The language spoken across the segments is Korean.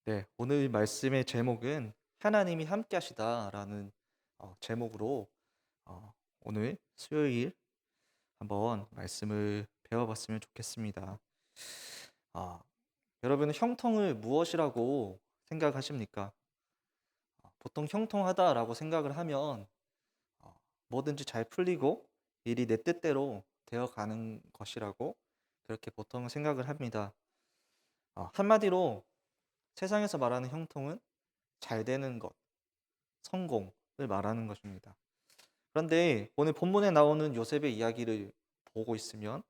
네, 오늘 말씀의 제목은 하나님이 함께 하시다라는 제목으로 오늘 수요일 한번 말씀을 배워봤으면 좋겠습니다. 아, 여러분은 형통을 무엇이라고 생각하십니까? 보통 형통하다라고 생각을 하면 어, 뭐든지 잘 풀리고 일이 내 뜻대로 되어가는 것이라고 그렇게 보통 생각을 합니다. 한마디로 세상에서 말하는 형통은 잘 되는 것, 성공을 말하는 것입니다. 그런데 오늘 본문에 나오는 요셉의 이야기를 보고 있으면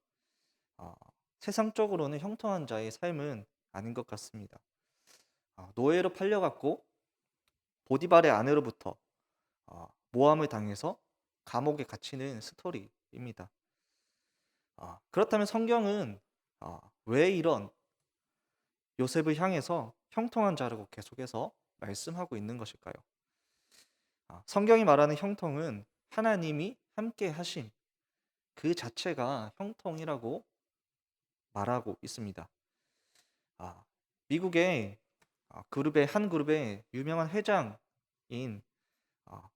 어, 세상적으로는 형통한 자의 삶은 아닌 것 같습니다. 노예로 팔려갔고 보디발의 아내로부터 모함을 당해서 감옥에 gat히는 스토리입니다. 그렇다면 성경은 왜 이런 요셉을 향해서 형통한 자라고 계속해서 말씀하고 있는 것일까요? 성경이 말하는 형통은 하나님이 함께 하심 그 자체가 형통이라고 말하고 있습니다. 아, 미국의 한 그룹의 유명한 회장인 아,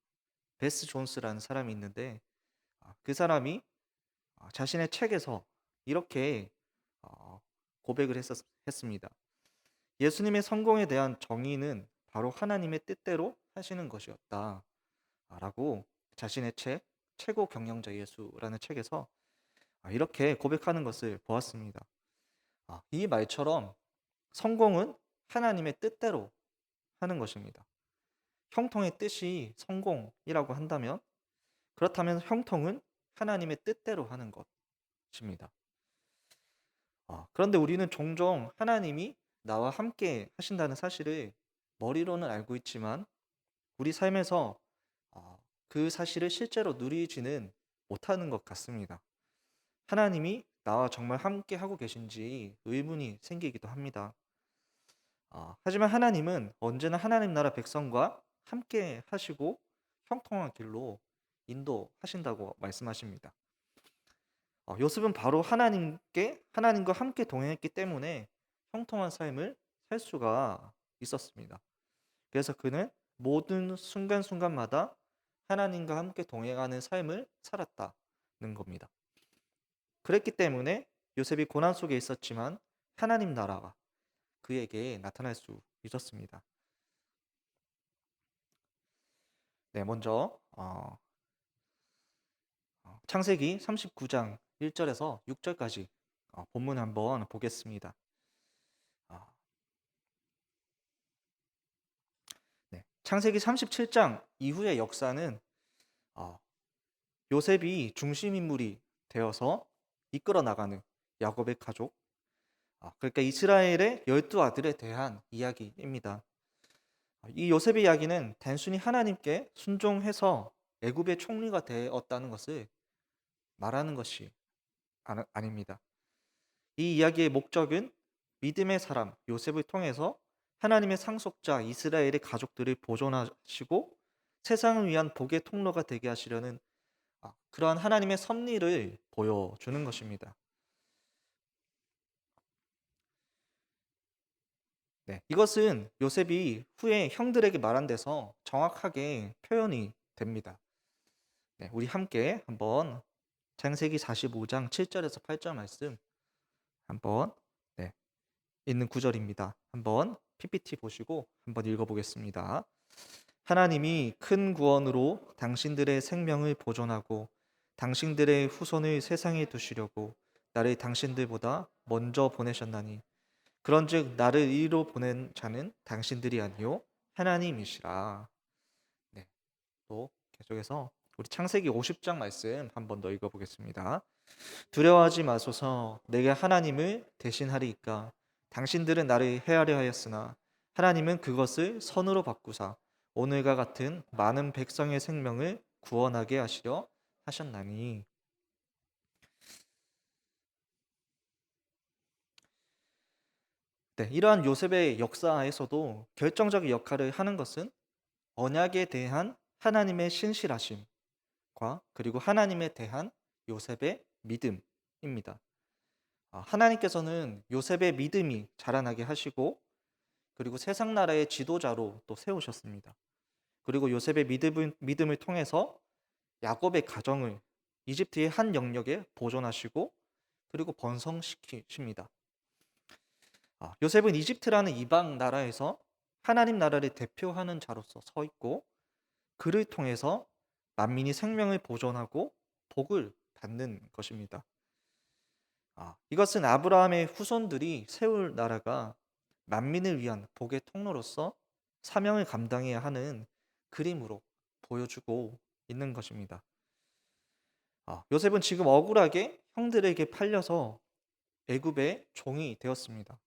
베스 존스라는 사람이 있는데 그 사람이 자신의 책에서 이렇게 어, 고백을 했습니다. 예수님의 성공에 대한 정의는 바로 하나님의 뜻대로 하시는 것이었다. 라고 자신의 책 최고 경영자 예수라는 책에서 이렇게 고백하는 것을 보았습니다. 이 말처럼 성공은 하나님의 뜻대로 하는 것입니다. 형통의 뜻이 성공이라고 한다면 그렇다면 형통은 하나님의 뜻대로 하는 것입니다. 그런데 우리는 종종 하나님이 나와 함께 하신다는 사실을 머리로는 알고 있지만 우리 삶에서 그 사실을 실제로 누리지는 못하는 것 같습니다. 하나님이 나와 정말 함께 하고 계신지 의문이 생기기도 합니다. 하지만 하나님은 언제나 하나님 나라 백성과 함께 하시고 형통한 길로 인도하신다고 말씀하십니다. 요셉은 바로 하나님과 함께 동행했기 때문에 형통한 삶을 살 수가 있었습니다. 그래서 그는 모든 순간순간마다 하나님과 함께 동행하는 삶을 살았다는 겁니다. 그랬기 때문에 요셉이 고난 속에 있었지만 하나님 나라가 그에게 나타날 수 있었습니다. 네, 먼저 창세기 39장 1절에서 6절까지 본문 한번 보겠습니다. 아, 네. 창세기 37장 이후의 역사는 어, 요셉이 중심 인물이 되어서 이끌어 나가는 야곱의 가족, 그러니까 이스라엘의 12아들에 대한 이야기입니다. 이 요셉의 이야기는 단순히 하나님께 순종해서 애굽의 총리가 되었다는 것을 말하는 것이 아닙니다. 이 이야기의 목적은 믿음의 사람 요셉을 통해서 하나님의 상속자 이스라엘의 가족들을 보존하시고 세상을 위한 복의 통로가 되게 하시려는 그러한 하나님의 섭리를 보여주는 것입니다. 네, 이것은 요셉이 후에 형들에게 말한 데서 정확하게 표현이 됩니다. 네, 우리 함께 한번 창세기 45장 7절에서 8절 말씀 한번 네, 있는 구절입니다. 한번 PPT 보시고 한번 읽어보겠습니다. 하나님이 큰 구원으로 당신들의 생명을 보존하고 당신들의 후손을 세상에 두시려고 나를 당신들보다 먼저 보내셨나니 그런즉 나를 이리로 보낸 자는 당신들이 아니요 하나님이시라. 네, 또 계속해서 우리 창세기 50장 말씀 한 번 더 읽어보겠습니다. 두려워하지 마소서 내가 하나님을 대신하리이까 당신들은 나를 해하려 하였으나 하나님은 그것을 선으로 바꾸사 오늘과 같은 많은 백성의 생명을 구원하게 하시려 하셨나니. 네, 이러한 요셉의 역사에서도 결정적인 역할을 하는 것은 언약에 대한 하나님의 신실하심과 그리고 하나님에 대한 요셉의 믿음입니다. 하나님께서는 요셉의 믿음이 자라나게 하시고 그리고 세상 나라의 지도자로 또 세우셨습니다. 그리고 요셉의 믿음을 통해서 야곱의 가정을 이집트의 한 영역에 보존하시고 그리고 번성시키십니다. 요셉은 이집트라는 이방 나라에서 하나님 나라를 대표하는 자로서 서 있고 그를 통해서 만민이 생명을 보존하고 복을 받는 것입니다. 이것은 아브라함의 후손들이 세울 나라가 만민을 위한 복의 통로로서 사명을 감당해야 하는 그림으로 보여주고 있는 것입니다. 요셉은 지금 억울하게 형들에게 팔려서 애굽의 종이 되었습니다.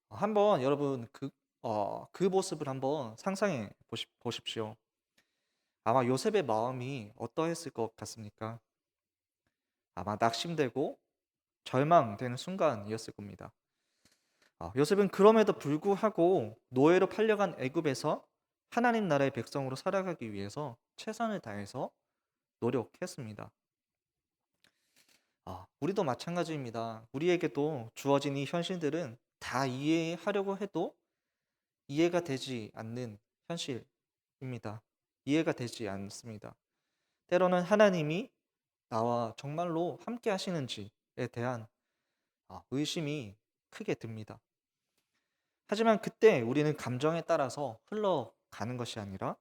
한번 여러분 그 모습을 한번 상상해 보십시오. 아마 요셉의 마음이 어떠했을 것 같습니까? 아마 낙심되고 절망되는 순간이었을 겁니다. 요셉은 그럼에도 불구하고 노예로 팔려간 애굽에서 하나님 나라의 백성으로 살아가기 위해서 최선을 다해서 노력했습니다. 우리도 마찬가지입니다. 우리에게도 주어진 이 현실들은 다 이해하려고 해도 이해가 되지 않는 현실입니다. 이해가 되지 않습니다. 때로는 하나님이 나와 정말로 함께 하시는지에 대한 의심이 크게 듭니다. 하지만 그때 우리는 감정에 따라서 흘러가는 것이 아니라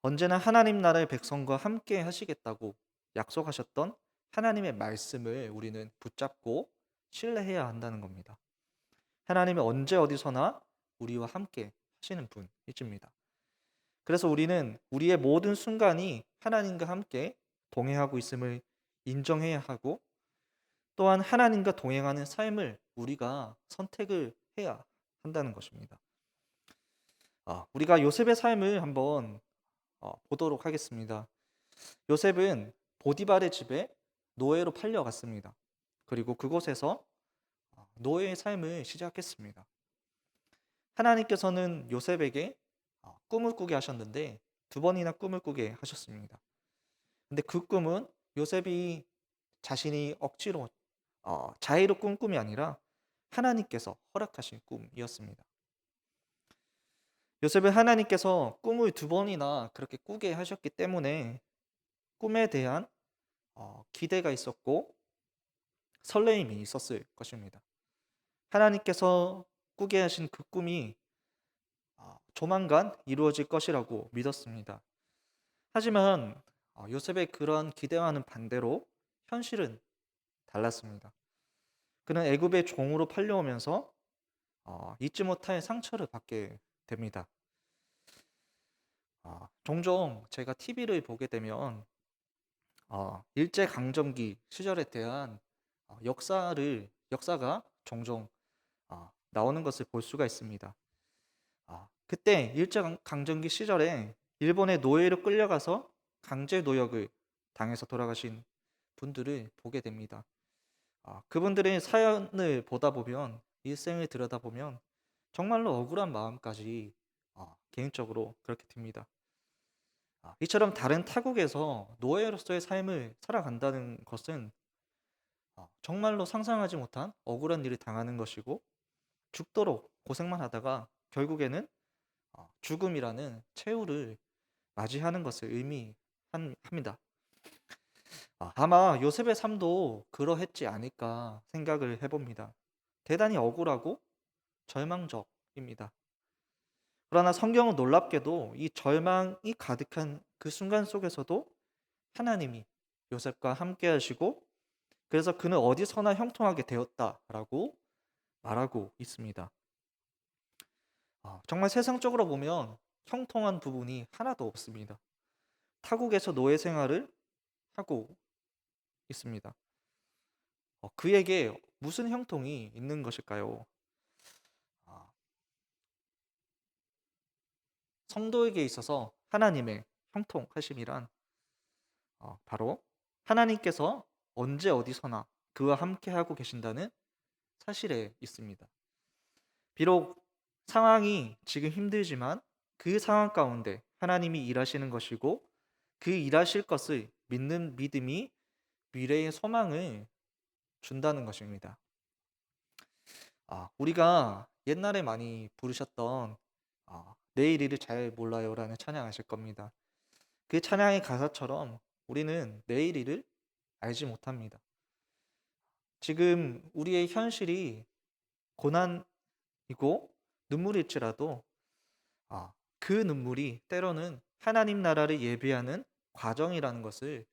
언제나 하나님 나라의 백성과 함께 하시겠다고 약속하셨던 하나님의 말씀을 우리는 붙잡고 신뢰해야 한다는 겁니다. 하나님은 언제 어디서나 우리와 함께 하시는 분이십니다. 그래서 우리는 우리의 모든 순간이 하나님과 함께 동행하고 있음을 인정해야 하고 또한 하나님과 동행하는 삶을 우리가 선택을 해야 한다는 것입니다. 우리가 요셉의 삶을 한번 보도록 하겠습니다. 요셉은 보디발의 집에 노예로 팔려갔습니다. 그리고 그곳에서 노예의 삶을 시작했습니다. 하나님께서는 요셉에게 꿈을 꾸게 하셨는데 두 번이나 꿈을 꾸게 하셨습니다. 근데 그 꿈은 요셉이 자신이 억지로 자의로 꾼 꿈이 아니라 하나님께서 허락하신 꿈이었습니다. 요셉은 하나님께서 꿈을 두 번이나 그렇게 꾸게 하셨기 때문에 꿈에 대한 기대가 있었고 설레임이 있었을 것입니다. 하나님께서 꾸게 하신 그 꿈이 조만간 이루어질 것이라고 믿었습니다. 하지만 요셉의 그런 기대와는 반대로 현실은 달랐습니다. 그는 애굽의 종으로 팔려오면서 잊지 못할 상처를 받게 됩니다. 종종 제가 TV를 보게 되면 일제강점기 시절에 대한 역사가 종종 나오는 것을 볼 수가 있습니다. 그때 일제강점기 시절에 일본의 노예로 끌려가서 강제 노역을 당해서 돌아가신 분들을 보게 됩니다. 그분들의 사연을 보다 보면 일생을 들여다보면 정말로 억울한 마음까지 개인적으로 그렇게 듭니다. 이처럼 다른 타국에서 노예로서의 삶을 살아간다는 것은 정말로 상상하지 못한 억울한 일을 당하는 것이고 죽도록 고생만 하다가 결국에는 죽음이라는 최후를 맞이하는 것을 의미합니다. 아마 요셉의 삶도 그러했지 않을까 생각을 해봅니다. 대단히 억울하고 절망적입니다. 그러나 성경은 놀랍게도 이 절망이 가득한 그 순간 속에서도 하나님이 요셉과 함께 하시고 그래서 그는 어디서나 형통하게 되었다라고 말하고 있습니다. 정말 세상적으로 보면 형통한 부분이 하나도 없습니다. 타국에서 노예 생활을 하고 있습니다. 그에게 무슨 형통이 있는 것일까요? 성도에게 있어서 하나님의 형통하심이란 바로 하나님께서 언제 어디서나 그와 함께하고 계신다는 사실에 있습니다. 비록 상황이 지금 힘들지만 그 상황 가운데 하나님이 일하시는 것이고 그 일하실 것을 믿는 믿음이 미래의 소망을 준다는 것입니다. 우리가 옛날에 많이 부르셨던 내일 일을 잘 몰라요라는 찬양 아실 겁니다. 그 찬양의 가사처럼 우리는 내일 일을 알지 못합니다. 지금 우리의 현실이 고난이고 눈물일지라도 그 눈물이 때로는 하나님 나라를 예비하는 과정이라는 것을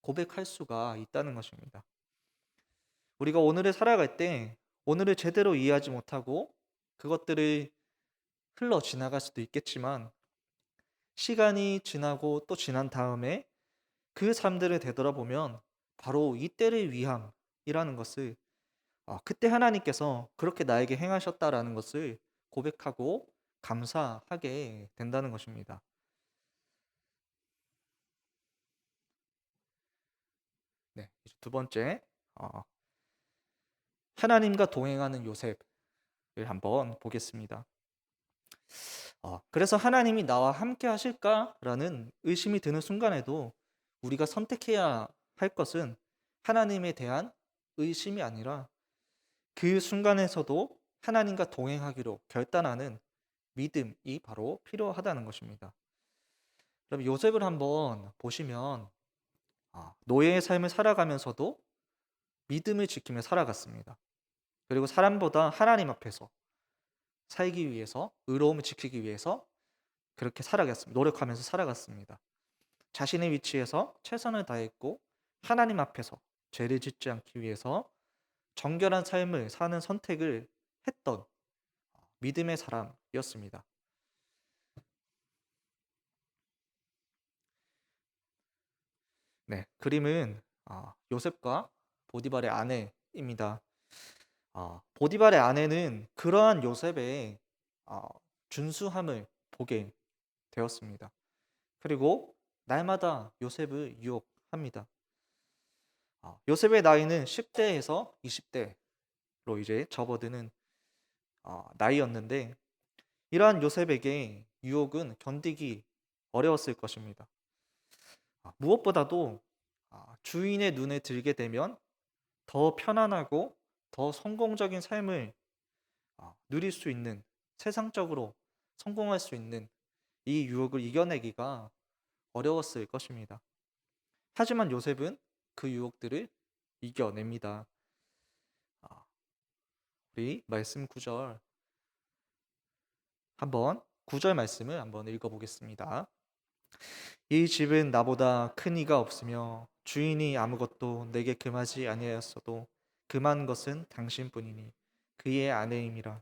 고백할 수가 있다는 것입니다. 우리가 오늘을 살아갈 때 오늘을 제대로 이해하지 못하고 그것들을 흘러 지나갈 수도 있겠지만 시간이 지나고 또 지난 다음에 그 삶들을 되돌아보면 바로 이때를 위함이라는 것을 그때 하나님께서 그렇게 나에게 행하셨다라는 것을 고백하고 감사하게 된다는 것입니다. 네, 이제 두 번째, 어, 하나님과 동행하는 요셉을 한번 보겠습니다. 그래서 하나님이 나와 함께 하실까라는 의심이 드는 순간에도 우리가 선택해야 할 것은 하나님에 대한 의심이 아니라 그 순간에서도 하나님과 동행하기로 결단하는 믿음이 바로 필요하다는 것입니다. 그럼 요셉을 한번 보시면 노예의 삶을 살아가면서도 믿음을 지키며 살아갔습니다. 그리고 사람보다 하나님 앞에서 살기 위해서, 의로움을 지키기 위해서 그렇게 살아갔습니다. 노력하면서 살아갔습니다. 자신의 위치에서 최선을 다했고 하나님 앞에서 죄를 짓지 않기 위해서 정결한 삶을 사는 선택을 했던 믿음의 사람이었습니다. 네, 그림은 요셉과 보디발의 아내입니다. 보디발의 아내는 그러한 요셉의 어, 준수함을 보게 되었습니다. 그리고 날마다 요셉을 유혹합니다. 요셉의 나이는 10대에서 20대로 이제 접어드는 나이였는데 이러한 요셉에게 유혹은 견디기 어려웠을 것입니다. 무엇보다도 주인의 눈에 들게 되면 더 편안하고 더 성공적인 삶을 누릴 수 있는 세상적으로 성공할 수 있는 이 유혹을 이겨내기가 어려웠을 것입니다. 하지만 요셉은 그 유혹들을 이겨냅니다. 아, 우리 말씀 9절 한번 9절 말씀을 한번 읽어보겠습니다. 이 집은 나보다 큰 이가 없으며 주인이 아무것도 내게 금하지 아니하였어도 금한 것은 당신뿐이니 그의 아내임이라.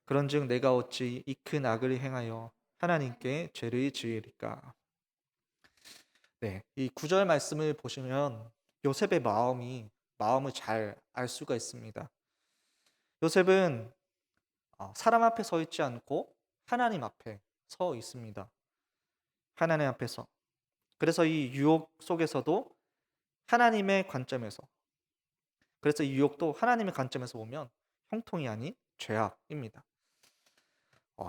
그런즉 내가 어찌 이 큰 악을 행하여 하나님께 죄를 지으리까. 네, 이 9절 말씀을 보시면 요셉의 마음을 잘 알 수가 있습니다. 요셉은 사람 앞에 서 있지 않고 하나님 앞에 서 있습니다. 하나님 앞에서. 그래서 이 유혹 속에서도 하나님의 관점에서, 그래서 이 유혹도 하나님의 관점에서 보면 형통이 아닌 죄악입니다.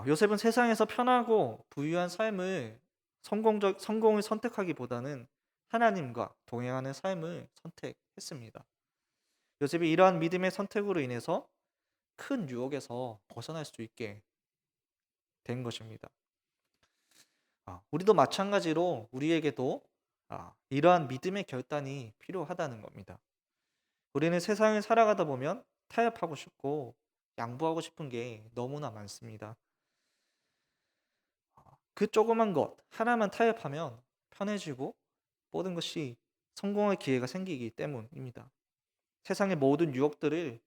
요셉은 세상에서 편하고 부유한 삶을 성공을 선택하기보다는 하나님과 동행하는 삶을 선택했습니다. 요셉이 이러한 믿음의 선택으로 인해서 큰 유혹에서 벗어날 수 있게 된 것입니다. 우리도 마찬가지로 우리에게도 이러한 믿음의 결단이 필요하다는 겁니다. 우리는 세상을 살아가다 보면 타협하고 싶고 양보하고 싶은 게 너무나 많습니다. 그 조그만 것 하나만 타협하면 편해지고 모든 것이 성공할 기회가 생기기 때문입니다. 세상의 모든 유혹들을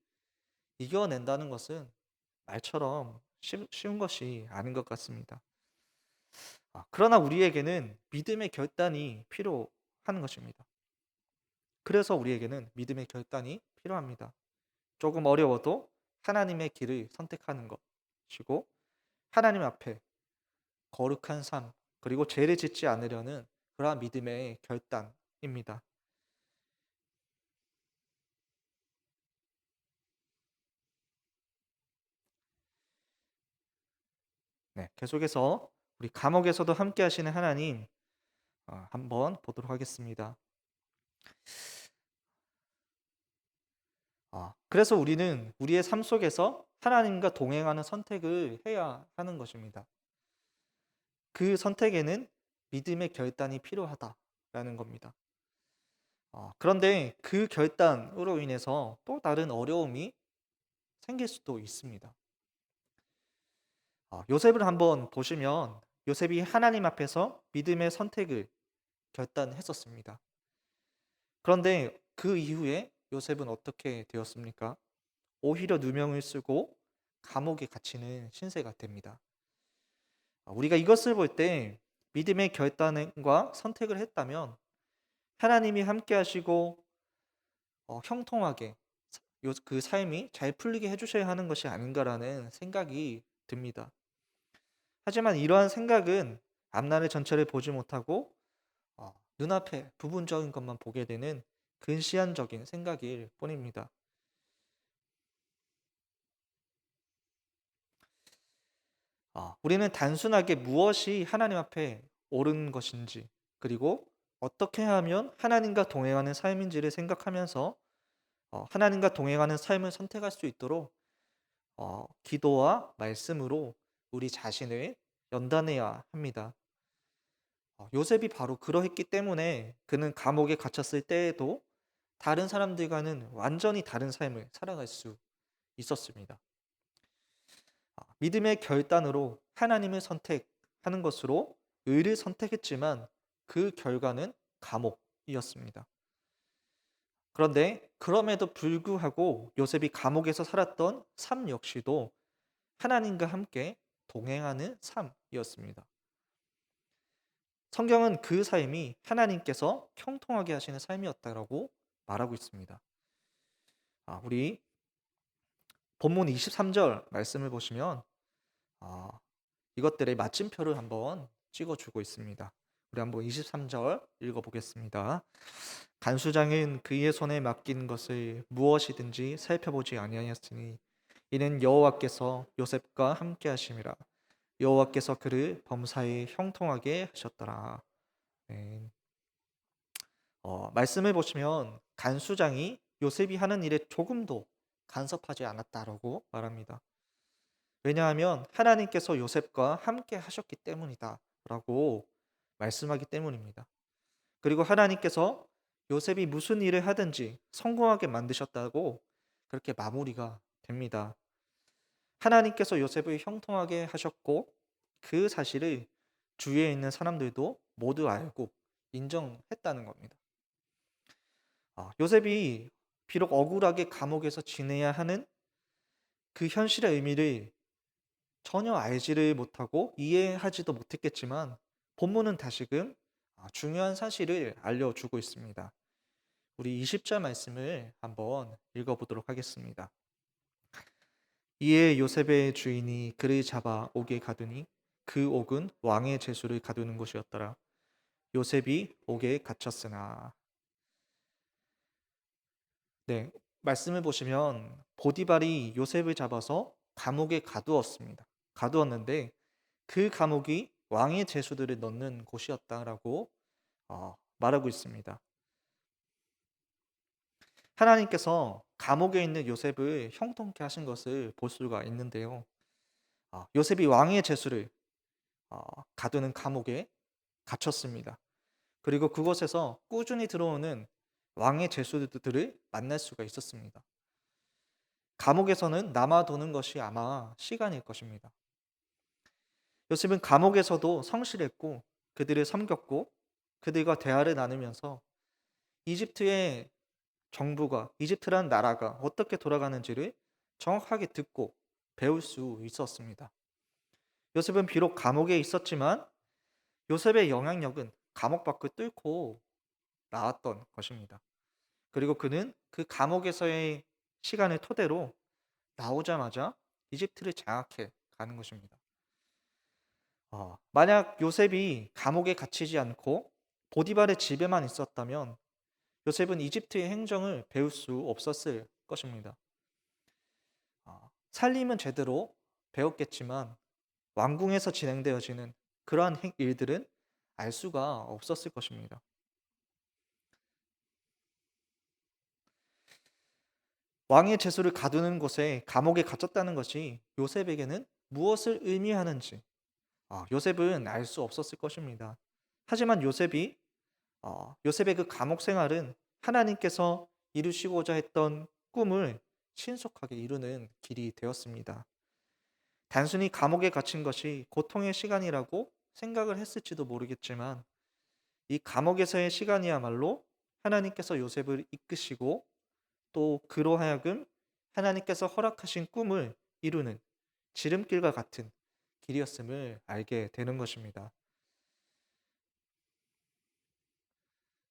이겨낸다는 것은 말처럼 쉬운 것이 아닌 것 같습니다. 그러나 우리에게는 믿음의 결단이 필요한 것입니다. 그래서 우리에게는 믿음의 결단이 필요합니다. 조금 어려워도 하나님의 길을 선택하는 것이고 하나님 앞에 거룩한 삶 그리고 죄를 짓지 않으려는 그러한 믿음의 결단입니다. 네, 계속해서 우리 감옥에서도 함께 하시는 하나님 한번 보도록 하겠습니다. 그래서 우리는 우리의 삶 속에서 하나님과 동행하는 선택을 해야 하는 것입니다. 그 선택에는 믿음의 결단이 필요하다라는 겁니다. 그런데 그 결단으로 인해서 또 다른 어려움이 생길 수도 있습니다. 요셉을 한번 보시면 요셉이 하나님 앞에서 믿음의 선택을 결단했었습니다. 그런데 그 이후에 요셉은 어떻게 되었습니까? 오히려 누명을 쓰고 감옥에 갇히는 신세가 됩니다. 우리가 이것을 볼 때 믿음의 결단과 선택을 했다면 하나님이 함께 하시고 형통하게 그 삶이 잘 풀리게 해주셔야 하는 것이 아닌가라는 생각이 듭니다. 하지만 이러한 생각은 앞날의 전체를 보지 못하고 눈앞에 부분적인 것만 보게 되는 근시안적인 생각일 뿐입니다. 우리는 단순하게 무엇이 하나님 앞에 옳은 것인지, 그리고 어떻게 하면 하나님과 동행하는 삶인지를 생각하면서 하나님과 동행하는 삶을 선택할 수 있도록 기도와 말씀으로 우리 자신을 연단해야 합니다. 요셉이 바로 그러했기 때문에 그는 감옥에 갇혔을 때에도 다른 사람들과는 완전히 다른 삶을 살아갈 수 있었습니다. 믿음의 결단으로 하나님을 선택하는 것으로 의를 선택했지만 그 결과는 감옥이었습니다. 그런데 그럼에도 불구하고 요셉이 감옥에서 살았던 삶 역시도 하나님과 함께 동행하는 삶이었습니다. 성경은 그 삶이 하나님께서 형통하게 하시는 삶이었다라고 말하고 있습니다. 우리 본문 23절 말씀을 보시면 이것들의 마침표를 한번 찍어주고 있습니다. 우리 한번 23절 읽어보겠습니다. 간수장은 그의 손에 맡긴 것을 무엇이든지 살펴보지 아니하였으니 이는 여호와께서 요셉과 함께 하심이라. 여호와께서 그를 범사에 형통하게 하셨더라. 네. 말씀을 보시면 간수장이 요셉이 하는 일에 조금도 간섭하지 않았다라고 말합니다. 왜냐하면 하나님께서 요셉과 함께 하셨기 때문이다라고 말씀하기 때문입니다. 그리고 하나님께서 요셉이 무슨 일을 하든지 성공하게 만드셨다고 그렇게 마무리가 됩니다. 하나님께서 요셉을 형통하게 하셨고 그 사실을 주위에 있는 사람들도 모두 알고 인정했다는 겁니다. 요셉이 비록 억울하게 감옥에서 지내야 하는 그 현실의 의미를 전혀 알지를 못하고 이해하지도 못했겠지만 본문은 다시금 중요한 사실을 알려주고 있습니다. 우리 20절 말씀을 한번 읽어보도록 하겠습니다. 이에 요셉의 주인이 그를 잡아 옥에 가두니 그 옥은 왕의 제수를 가두는 곳이었더라. 요셉이 옥에 갇혔으나. 네, 말씀을 보시면 보디발이 요셉을 잡아서 감옥에 가두었습니다. 가두었는데 그 감옥이 왕의 제수들을 넣는 곳이었다라고 말하고 있습니다. 하나님께서 감옥에 있는 요셉을 형통케 하신 것을 볼 수가 있는데요. 요셉이 왕의 제수를 가두는 감옥에 갇혔습니다. 그리고 그곳에서 꾸준히 들어오는 왕의 제수들을 만날 수가 있었습니다. 감옥에서는 남아도는 것이 아마 시간일 것입니다. 요셉은 감옥에서도 성실했고 그들을 섬겼고 그들과 대화를 나누면서 이집트의 정부가 이집트라는 나라가 어떻게 돌아가는지를 정확하게 듣고 배울 수 있었습니다. 요셉은 비록 감옥에 있었지만 요셉의 영향력은 감옥 밖을 뚫고 나왔던 것입니다. 그리고 그는 그 감옥에서의 시간을 토대로 나오자마자 이집트를 장악해 가는 것입니다. 만약 요셉이 감옥에 갇히지 않고 보디발의 집에만 있었다면 요셉은 이집트의 행정을 배울 수 없었을 것입니다. 살림은 제대로 배웠겠지만 왕궁에서 진행되어지는 그러한 일들은 알 수가 없었을 것입니다. 왕의 제수를 가두는 곳에 감옥에 갇혔다는 것이 요셉에게는 무엇을 의미하는지 요셉은 알 수 없었을 것입니다. 하지만 요셉의 그 감옥 생활은 하나님께서 이루시고자 했던 꿈을 신속하게 이루는 길이 되었습니다. 단순히 감옥에 갇힌 것이 고통의 시간이라고 생각을 했을지도 모르겠지만 이 감옥에서의 시간이야말로 하나님께서 요셉을 이끄시고 또 그로 하여금 하나님께서 허락하신 꿈을 이루는 지름길과 같은 길이었음을 알게 되는 것입니다.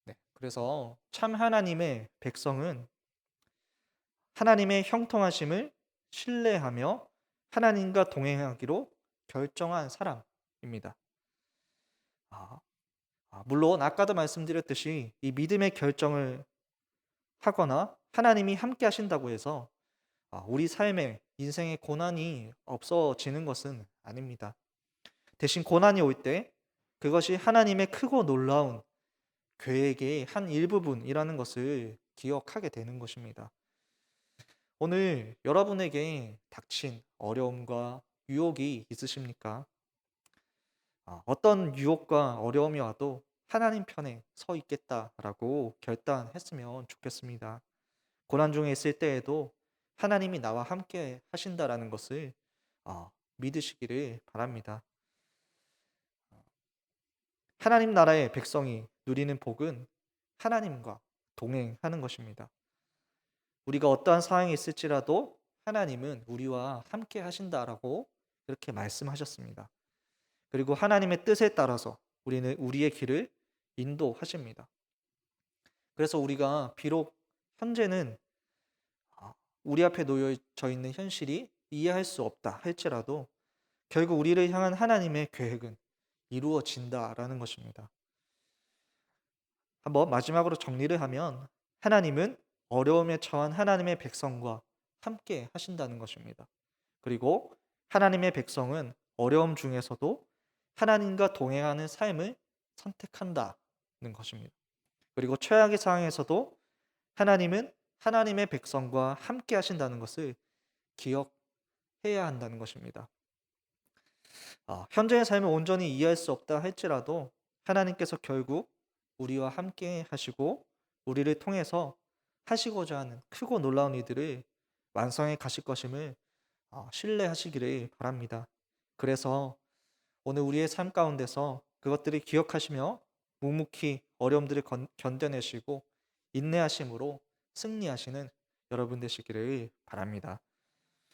네, 그래서 참 하나님의 백성은 하나님의 형통하심을 신뢰하며 하나님과 동행하기로 결정한 사람입니다. 아, 물론 아까도 말씀드렸듯이 이 믿음의 결정을 하거나 하나님이 함께 하신다고 해서 우리 삶에 인생의 고난이 없어지는 것은 아닙니다. 대신 고난이 올 때 그것이 하나님의 크고 놀라운 계획의 한 일부분이라는 것을 기억하게 되는 것입니다. 오늘 여러분에게 닥친 어려움과 유혹이 있으십니까? 어떤 유혹과 어려움이 와도 하나님 편에 서 있겠다라고 결단했으면 좋겠습니다. 고난 중에 있을 때에도 하나님이 나와 함께 하신다라는 것을 믿으시기를 바랍니다. 하나님 나라의 백성이 누리는 복은 하나님과 동행하는 것입니다. 우리가 어떠한 상황이 있을지라도 하나님은 우리와 함께 하신다라고 그렇게 말씀하셨습니다. 그리고 하나님의 뜻에 따라서 우리는 우리의 길을 인도하십니다. 그래서 우리가 비록 현재는 우리 앞에 놓여져 있는 현실이 이해할 수 없다 할지라도 결국 우리를 향한 하나님의 계획은 이루어진다라는 것입니다. 한번 마지막으로 정리를 하면 하나님은 어려움에 처한 하나님의 백성과 함께 하신다는 것입니다. 그리고 하나님의 백성은 어려움 중에서도 하나님과 동행하는 삶을 선택한다는 것입니다. 그리고 최악의 상황에서도 하나님은 하나님의 백성과 함께 하신다는 것을 기억해야 한다는 것입니다. 현재의 삶을 온전히 이해할 수 없다 할지라도 하나님께서 결국 우리와 함께 하시고 우리를 통해서 하시고자 하는 크고 놀라운 일들을 완성해 가실 것임을 신뢰하시기를 바랍니다. 그래서 오늘 우리의 삶 가운데서 그것들을 기억하시며 묵묵히 어려움들을 견뎌내시고 인내하심으로 승리하시는 여러분 되시기를 바랍니다.